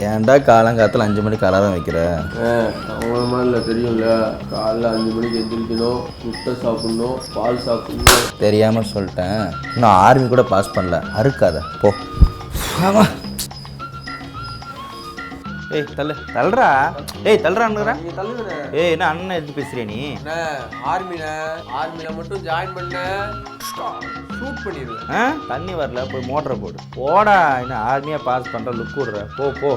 ஏன்டா காலங்காலத்தில் 5 மணிக்கு அலாரம் வைக்கிற? அவங்கள இல்லை தெரியும்ல, காலைல 5 மணிக்கு எந்திரிக்கணும், முட்டை சாப்பிட்ணும், பால் சாப்பிட்ணும். தெரியாமல் சொல்லிட்டேன். இன்னும் ஆர்மி கூட பாஸ் பண்ணல, அறுக்காத போ. ஆமாம். ஏய் தள்ளுறா. ஏய் தள்ளுறான்னுறேன். நீங்கள் தள்ளுங்கண்ணே. ஏய் என்ன அண்ணன் எடுத்து பேசுறியா நீ? ஆர்மியில் மட்டும் ஜாயின் பண்ண ஷூட் பண்ணிடுவேன். தண்ணி வரல, போய் மோட்டரை போடா. என்ன ஆர்மியாக பாஸ் பண்ணுற லுக் விடுற, போ.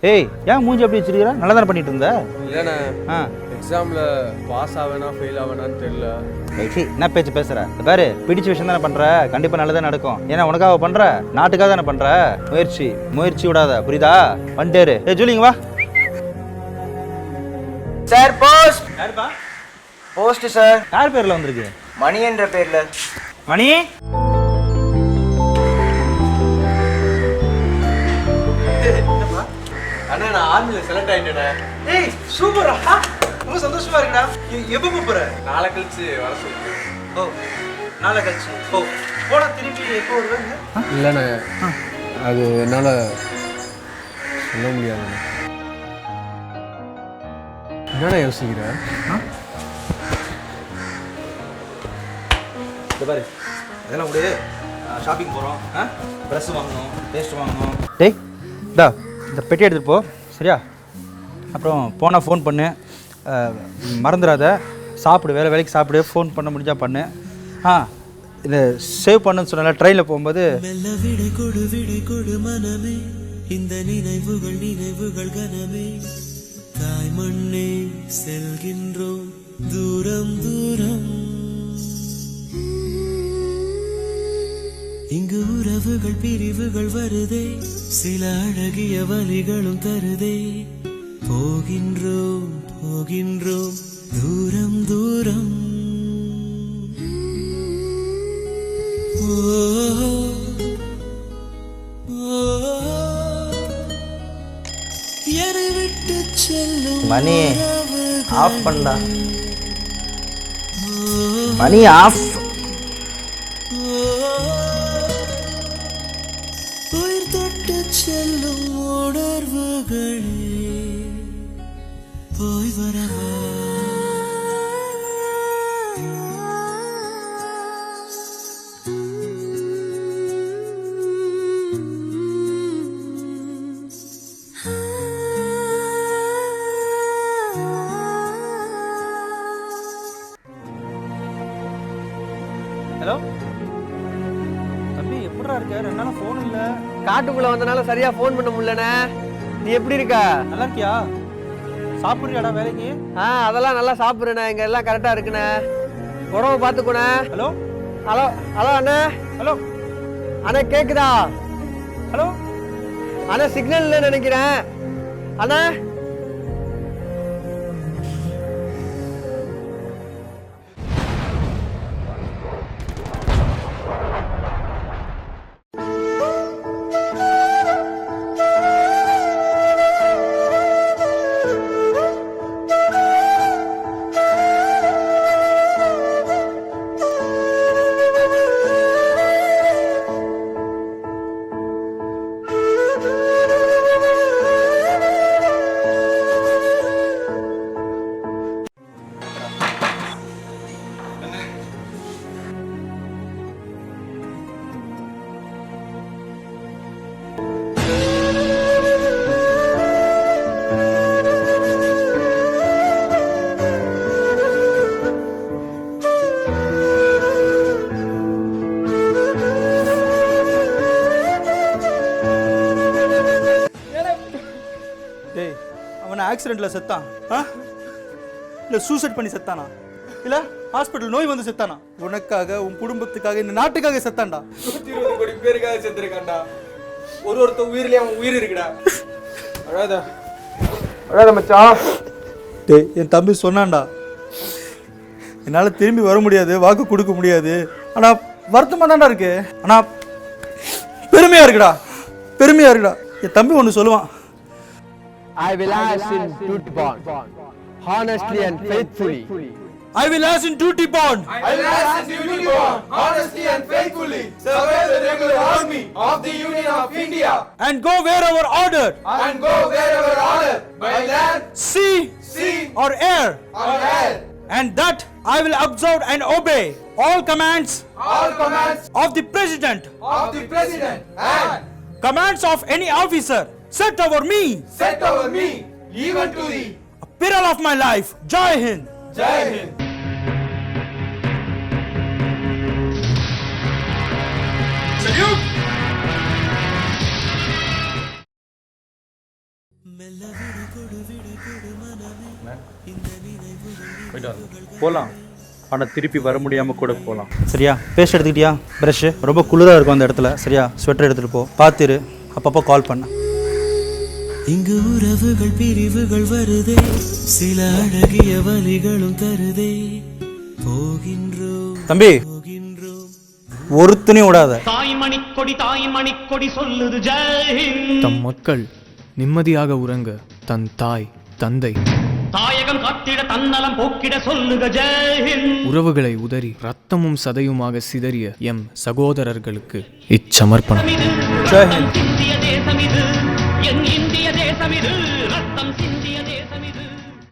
ஏய் ஏன் மூஞ்சி அப்படி வச்சிருக்கிற? நல்லா தானே பண்ணிட்டு இருந்த. இல்லைண்ணே, எக்ஸாமில் பாஸ் ஆவேனா ஃபெயில் ஆவேனான்னு தெரியல. என்ன பேச்சு பேசுற? பாரு, பிடிச்ச விஷயம் தானே பண்ற, கண்டிப்பா நல்லதா நடக்கும். ஏன்னா உனக்காக பண்ற, நாட்டுக்காக தானே பண்ற. முயற்சி விடாத, புரியுதா? வந்துட்டேரு. ஏய் ஜூலிங்க வா. Sir post. யாருப்பா? Post sir. யார் பேர்ல வந்திருக்கு? மணி என்ற பேர்ல. மணி அண்ணா, நான் ஆர்மியில் செலக்ட் ஆகிட்டேண்ணே. ஏய் சூப்பரா, ரொம்ப சந்தோஷமா இருக்குடா. எப்போ போற? நாளை கழிச்சு வர சொல்லுங்க. ஓ நாளை கழிச்சு. ஓ போனா திருப்பி எப்போ வருவேங்க? இல்லைண்ணே, அது என்னால் சொல்ல முடியாதுண்ணே. என்னண்ணா யோசிக்கிறேன்? பாரு, இதெல்லாம் விடு. ஷாப்பிங் போகிறோம், ட்ரெஸ் வாங்கணும், டேஸ்ட் வாங்கணும். டேய் இந்தா இந்த பெட்டி எடுத்துகிட்டு போ, சரியா? அப்புறம் போனால் ஃபோன் பண்ணு, மறந்துடாத. சாப்பிடு, வேலைக்கு சாப்பிடு, ஃபோன் பண்ண முடிஞ்சால் பண்ணு. இதை சேவ் பண்ணுன்னு சொன்னால ட்ரெயினில் போகும்போது. விடை கொடு மனமே, இந்த நினைவுகள் கனமே, தாய் மண்ணே செல்கின்றோம் தூரம். இங்கு உறவுகள் பிரிவுகள் வருதே, சில அழகிய வலிகளும் தருதே. போகின்றோம் தூரம். என்னை விட்டு செல்லும் மணி ஆஃப் பண்ணா. மணி ஆஃப். உயிர் தொட்டு செல்லும் உணர்வுகளே, போய் வரவா? ஹலோ தம்பி, எப்படிடா இருக்க? 2 நாளா ஃபோன் இல்லை. காட்டுக்குள்ளே வந்தனால சரியாக ஃபோன் பண்ண முடியலண்ணே. நீ எப்படி இருக்க? நல்லா இருக்கியா? சாப்பிட்றியாடா வேலைக்கு? அதெல்லாம் நல்லா சாப்பிட்றேண்ணே. இங்கே எல்லாம் கரெக்டாக இருக்குண்ணே. உடம்பை பார்த்துக்கோண்ணே. ஹலோ அண்ணே. ஹலோ அண்ணே கேட்குதா? ஹலோ அண்ணா சிக்னல்ல நினைக்கிறேன். அண்ணா ஆக்சிடெண்ட்டில் செத்தான் இல்லை சூசைட் பண்ணி செத்தானா இல்லை ஹாஸ்பிட்டல் நோய் வந்து செத்தானா? உனக்காக உன் குடும்பத்துக்காக இந்த நாட்டுக்காக செத்தான்டா. 120 கோடி பேருக்காக செத்துருக்கான்டா. ஒருத்த உயிர்லயே அவன் உயிர் இருக்குடா. அழாத மச்சான். டேய் என் தம்பி சொன்னான்டா, என்னால் திரும்பி வர முடியாது, வாக்கு கொடுக்க முடியாது, ஆனால் வருத்தமாக தான்டா இருக்கு, ஆனால் பெருமையாக இருக்குடா, பெருமையாக இருக்குடா. என் தம்பி ஒன்று சொல்லுவான், I will ask in duty bond, honestly and faithfully. I will ask in duty bond. I will ask in duty bond, honestly and faithfully, serve the regular army of the Union of India, And go wherever ordered. and go wherever ordered, by land, sea, Or air. or air. And that I will observe and obey all commands All commands of the President, of the President and commands of any officer set over me, set over me, even to the a peril of my life. Jai Hind. Jai Hind. போகலாம், ஆனால் திருப்பி வர முடியாமல் கூட போகலாம். சரியா? Paste எடுத்துக்கிட்டியா? Brush ரொம்ப குளிராக இருக்கும் அந்த இடத்துல. சரியா? ஸ்வெட்டர் எடுத்துகிட்டு போ, பார்த்துரு, அப்பப்போ கால் பண்ண. இங்கு உறவுகள் பிரிவுகள் வருதே, சில அழகிய வலிகளும் தருதே. போகின்றோம் தம்பி போகின்றோம் ஒருத்தனையும் விடாத. தாய் மணிக்கொடி சொல்லுது ஜெய் ஹிந்த். தம் மக்கள் நிம்மதியாக உறங்க தன் தாய் தந்தை தாயகம் காத்திட தன்னலம் போக்கிட சொல்லுக ஜெய் ஹிந்த். உறவுகளை உதறி ரத்தமும் சதையுமாக சிதறிய எம் சகோதரர்களுக்கு இச்சமர்ப்பணம். இது ஜெய் ஹிந்த். சிந்திய தேசம் இது, என் இந்திய தேசம் இது, ரத்தம் சிந்திய தேசம் இது.